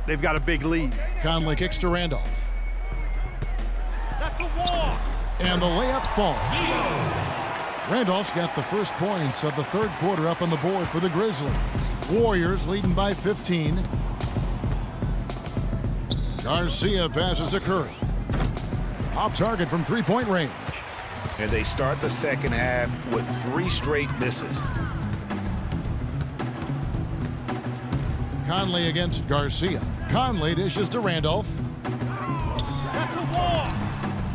they've got a big lead. Conley kicks to Randolph. That's the wall. And the layup falls. Randolph's got the first points of the third quarter up on the board for the Grizzlies. Warriors leading by 15. Garcia passes to Curry. Off target from three-point range. And they start the second half with 3 straight misses. Conley against Garcia. Conley dishes to Randolph. That's the wall.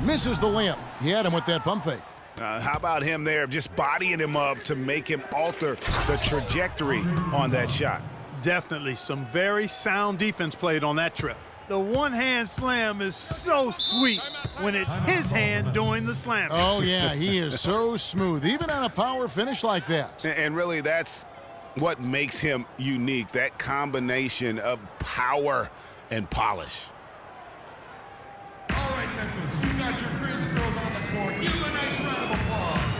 Misses the layup. He had him with that pump fake. How about him there, just bodying him up to make him alter the trajectory on that shot? Definitely some very sound defense played on that trip. The one-hand slam is so sweet when it's his hand doing the slam. Oh, yeah, he is so smooth, even on a power finish like that. And really, that's what makes him unique, that combination of power and polish. All right, Memphis, you got your Grizz girls on the court. Give them a nice round of applause.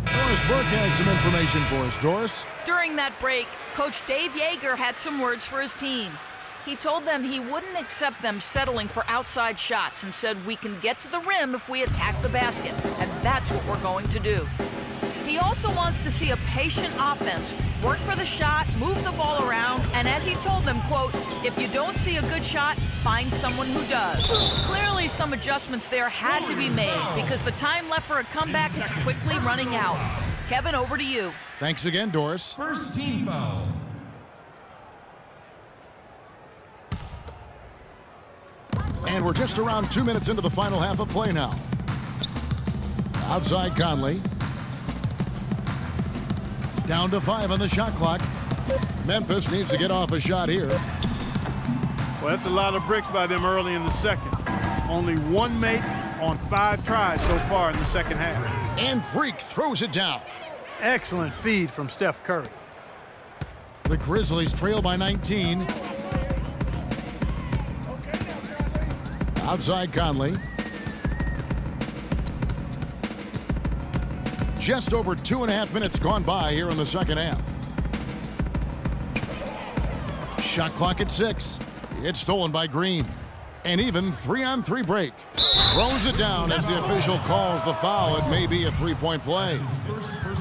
Doris Burke has some information for us. Doris? During that break, Coach Dave Yeager had some words for his team. He told them he wouldn't accept them settling for outside shots and said we can get to the rim if we attack the basket, and that's what we're going to do. He also wants to see a patient offense, work for the shot, move the ball around, and as he told them, quote, if you don't see a good shot, find someone who does. Clearly some adjustments there had to be made because the time left for a comeback is quickly running out. Kevin, over to you. Thanks again, Doris. First team foul. And we're just around 2 minutes into the final half of play now. Outside Conley. Down to 5 on the shot clock. Memphis needs to get off a shot here. Well, that's a lot of bricks by them early in the second. Only one make on 5 tries so far in the second half. And Freak throws it down. Excellent feed from Steph Curry. The Grizzlies trail by 19. Outside Conley. Just over 2.5 minutes gone by here in the second half. Shot clock at 6. It's stolen by Green. An even 3-on-3 break. Throws it down as the official calls the foul. It may be a three-point play.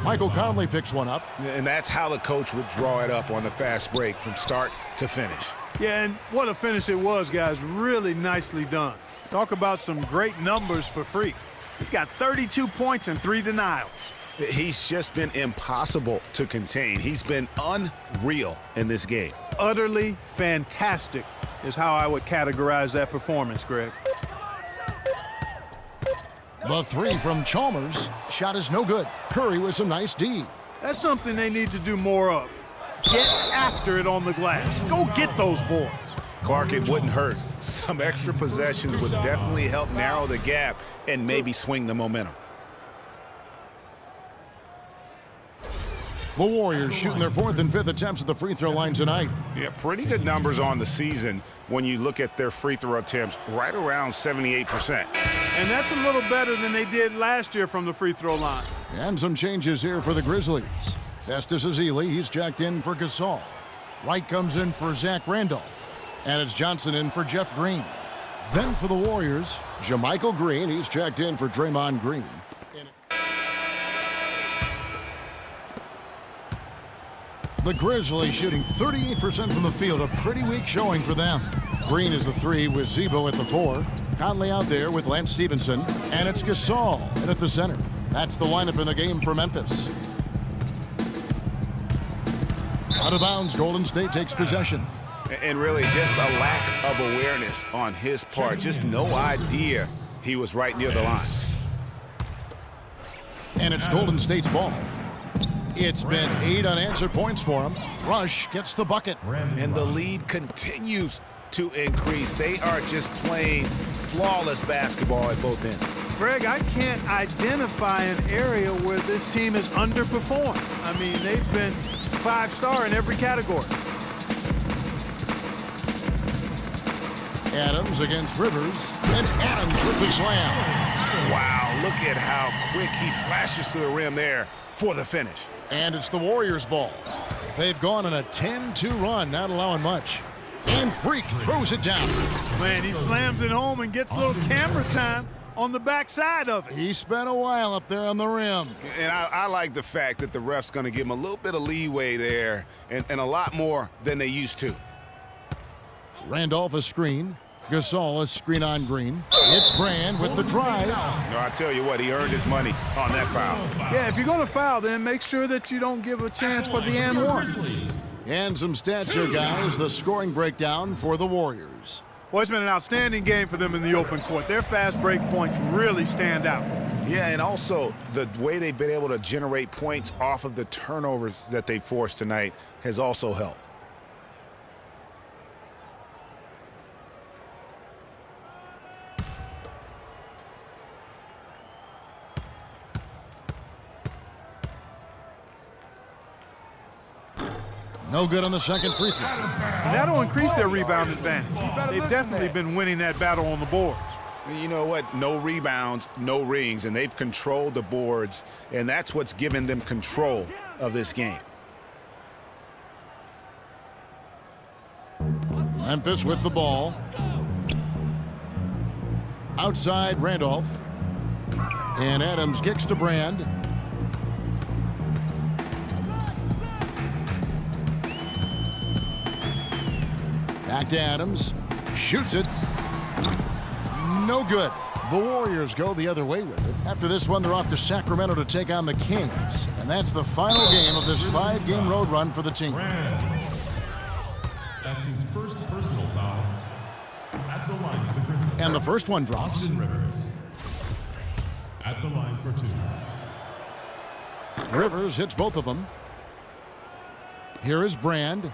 Michael Conley picks one up. And that's how the coach would draw it up on the fast break from start to finish. Yeah, and what a finish it was, guys. Really nicely done. Talk about some great numbers for Freak. He's got 32 points and 3 denials. He's just been impossible to contain. He's been unreal in this game. Utterly fantastic is how I would categorize that performance, Greg. The 3 from Chalmers. Shot is no good. Curry with some nice D. That's something they need to do more of. Get after it on the glass. Go get those boards. Clark, it wouldn't hurt. Some extra possessions would definitely help narrow the gap and maybe swing the momentum. The Warriors shooting their 4th and 5th attempts at the free throw line tonight. Yeah, pretty good numbers on the season when you look at their free throw attempts, right around 78%. And that's a little better than they did last year from the free throw line. And some changes here for the Grizzlies. Festus Ezeli, he's jacked in for Gasol. Wright comes in for Zach Randolph. And it's Johnson in for Jeff Green. Then for the Warriors, JaMychal Green, he's checked in for Draymond Green. The Grizzlies shooting 38% from the field, a pretty weak showing for them. Green is the 3 with Zebo at the 4. Conley out there with Lance Stevenson. And it's Gasol in at the center. That's the lineup in the game for Memphis. Out of bounds, Golden State takes possession. And really just a lack of awareness on his part. Just no idea he was right near the line. And it's Golden State's ball. It's been 8 unanswered points for him. Rush gets the bucket. And the lead continues to increase. They are just playing flawless basketball at both ends. Greg, I can't identify an area where this team has underperformed. I mean, they've been 5-star in every category. Adams against Rivers. And Adams with the slam. Wow, look at how quick he flashes to the rim there for the finish. And it's the Warriors' ball. They've gone on a 10-2 run, not allowing much. And Freak throws it down. Man, he slams it home and gets a little camera time on the backside of it. He spent a while up there on the rim. And I like the fact that the ref's going to give him a little bit of leeway there and a lot more than they used to. Randolph a screen. Gasol a screen on Green. It's Brand with the drive. No, I tell you what, he earned his money on that foul. Yeah, if you're going to foul, then make sure that you don't give a chance for the and one. And some stats here, guys. The scoring breakdown for the Warriors. Well, it's been an outstanding game for them in the open court. Their fast break points really stand out. Yeah, and also the way they've been able to generate points off of the turnovers that they forced tonight has also helped. No good on the second free throw. And that'll increase their rebound advantage. They've definitely been winning that battle on the boards. You know what? No rebounds, no rings, and they've controlled the boards, and that's what's given them control of this game. Memphis with the ball. Outside Randolph. And Adams kicks to Brand. Back to Adams. Shoots it. No good. The Warriors go the other way with it. After this one, they're off to Sacramento to take on the Kings. And that's the final game of this 5-game road run for the team. That's his first personal foul at the line for the Grizzlies. And the first one drops. Austin Rivers at the line for 2. Rivers hits both of them. Here is Brand.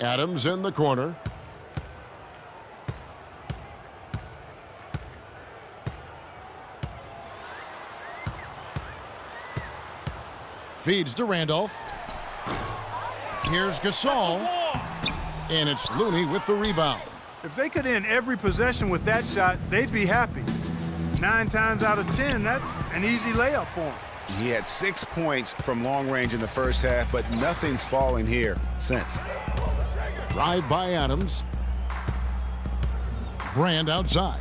Adams in the corner. Feeds to Randolph. Here's Gasol. And it's Looney with the rebound. If they could end every possession with that shot, they'd be happy. 9 times out of 10, that's an easy layup for them. He had 6 points from long range in the first half, but nothing's fallen here since. Drive by Adams. Brand outside.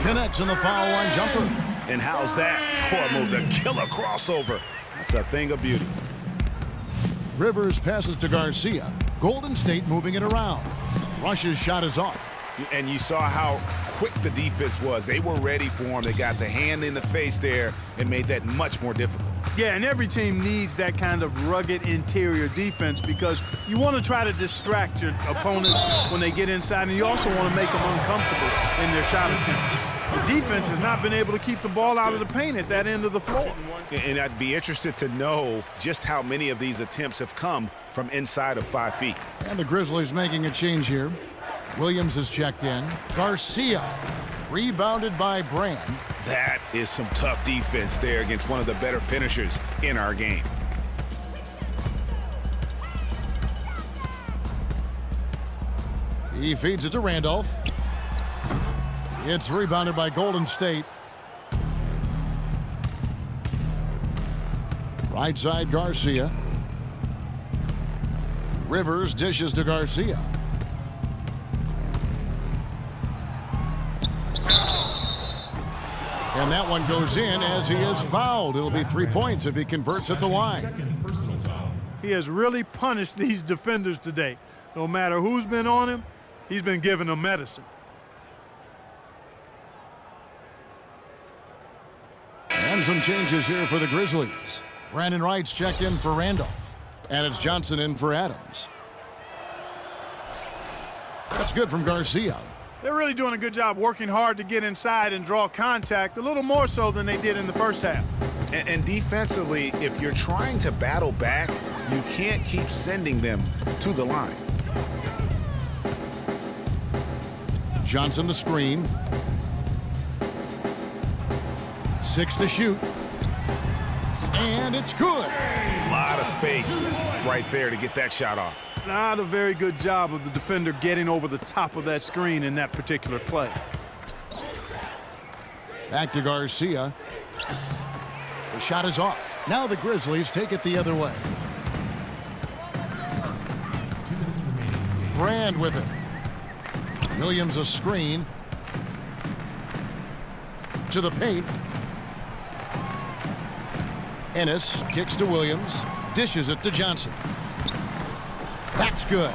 Connects in the foul line jumper. And how's that for a move? The killer crossover. That's a thing of beauty. Rivers passes to Garcia. Golden State moving it around. Rush's shot is off. And you saw how quick the defense was. They were ready for him. They got the hand in the face there and made that much more difficult. Yeah, and every team needs that kind of rugged interior defense because you want to try to distract your opponents when they get inside, and you also want to make them uncomfortable in their shot attempts. The defense has not been able to keep the ball out of the paint at that end of the floor. And I'd be interested to know just how many of these attempts have come from inside of 5 feet. And the Grizzlies making a change here. Williams is checked in. Garcia rebounded by Brand. That is some tough defense there against one of the better finishers in our game. He feeds it to Randolph. It's rebounded by Golden State. Right side Garcia. Rivers dishes to Garcia. And that one goes in as he is fouled. It'll be 3 points if he converts at the line. He has really punished these defenders today. No matter who's been on him, he's been giving them medicine. And some changes here for the Grizzlies. Brandon Wright's checked in for Randolph. And it's Johnson in for Adams. That's good from Garcia. They're really doing a good job working hard to get inside and draw contact, a little more so than they did in the first half. And defensively, if you're trying to battle back, you can't keep sending them to the line. Johnson the screen. 6 to shoot. And it's good. A lot of space right there to get that shot off. Not a very good job of the defender getting over the top of that screen in that particular play. Back to Garcia. The shot is off. Now the Grizzlies take it the other way. Brand with it. Williams a screen. To the paint. Ennis kicks to Williams. Dishes it to Johnson. That's good.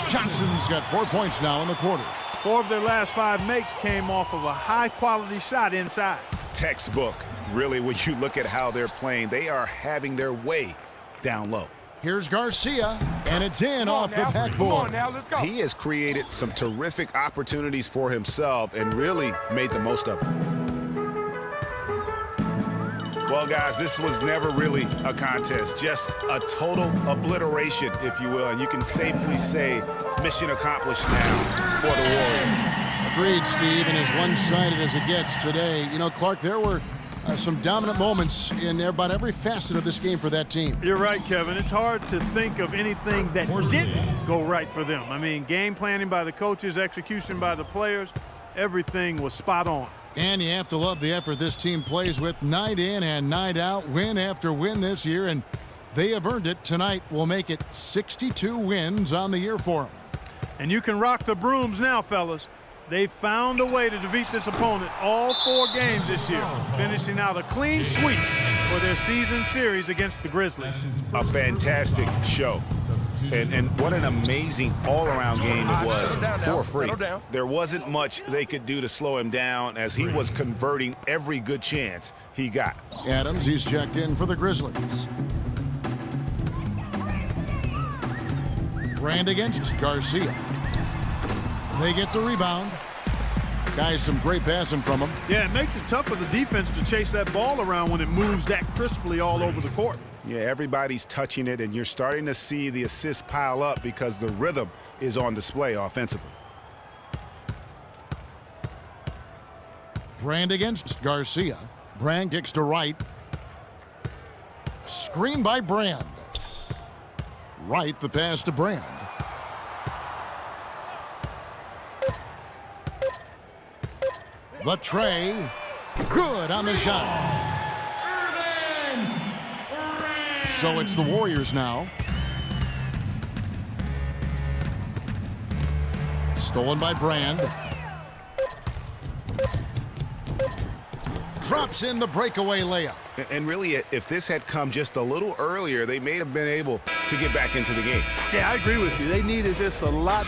Johnson's got 4 points now in the quarter. 4 of their last 5 makes came off of a high-quality shot inside. Textbook. Really, when you look at how they're playing, they are having their way down low. Here's Garcia, and it's in off the backboard. Come on now, let's go. He has created some terrific opportunities for himself and really made the most of them. Well, guys, this was never really a contest, just a total obliteration, if you will, and you can safely say mission accomplished now for the Warriors. Agreed, Steve, and as one-sided as it gets today. You know, Clark, there were some dominant moments in about every facet of this game for that team. You're right, Kevin. It's hard to think of anything that didn't go right for them. I mean, game planning by the coaches, execution by the players, everything was spot on. And you have to love the effort this team plays with night in and night out, win after win this year, and they have earned it. Tonight will make it 62 wins on the year for them. And you can rock the brooms now, fellas. They found a way to defeat this opponent all 4 games this year, finishing out a clean sweep for their season series against the Grizzlies. A fantastic show. And what an amazing all-around game it was for Freak. There wasn't much they could do to slow him down as he was converting every good chance he got. Adams, he's checked in for the Grizzlies. Brand against Garcia. They get the rebound. Guys, some great passing from him. Yeah, it makes it tough for the defense to chase that ball around when it moves that crisply all over the court. Yeah, everybody's touching it, and you're starting to see the assists pile up because the rhythm is on display offensively. Brand against Garcia. Brand kicks to right. Screen by Brand. Right, the pass to Brand. The tray. Good on the shot. So it's the Warriors now. Stolen by Brand. Drops in the breakaway layup. And really, if this had come just a little earlier, they may have been able to get back into the game. Yeah, I agree with you. They needed this a lot.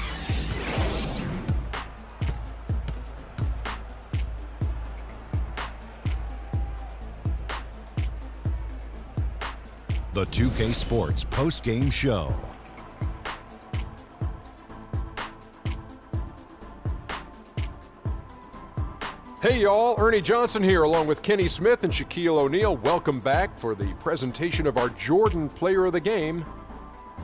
The 2K Sports post-game show. Hey y'all, Ernie Johnson here along with Kenny Smith and Shaquille O'Neal. Welcome back for the presentation of our Jordan Player of the Game,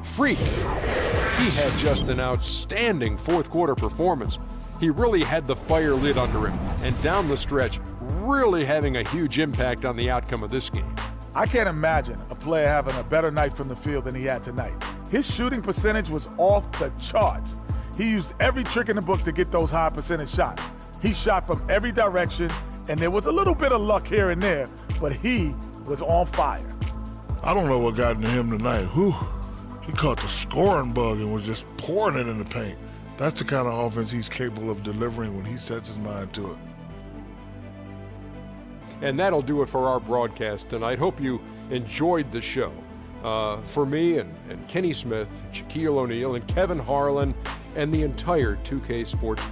Freak. He had just an outstanding fourth quarter performance. He really had the fire lit under him, and down the stretch, really having a huge impact on the outcome of this game. I can't imagine a player having a better night from the field than he had tonight. His shooting percentage was off the charts. He used every trick in the book to get those high percentage shots. He shot from every direction, and there was a little bit of luck here and there, but he was on fire. I don't know what got into him tonight. Whew. He caught the scoring bug and was just pouring it in the paint. That's the kind of offense he's capable of delivering when he sets his mind to it. And that'll do it for our broadcast tonight. Hope you enjoyed the show. For me and Kenny Smith, Shaquille O'Neal, and Kevin Harlan, and the entire 2K Sports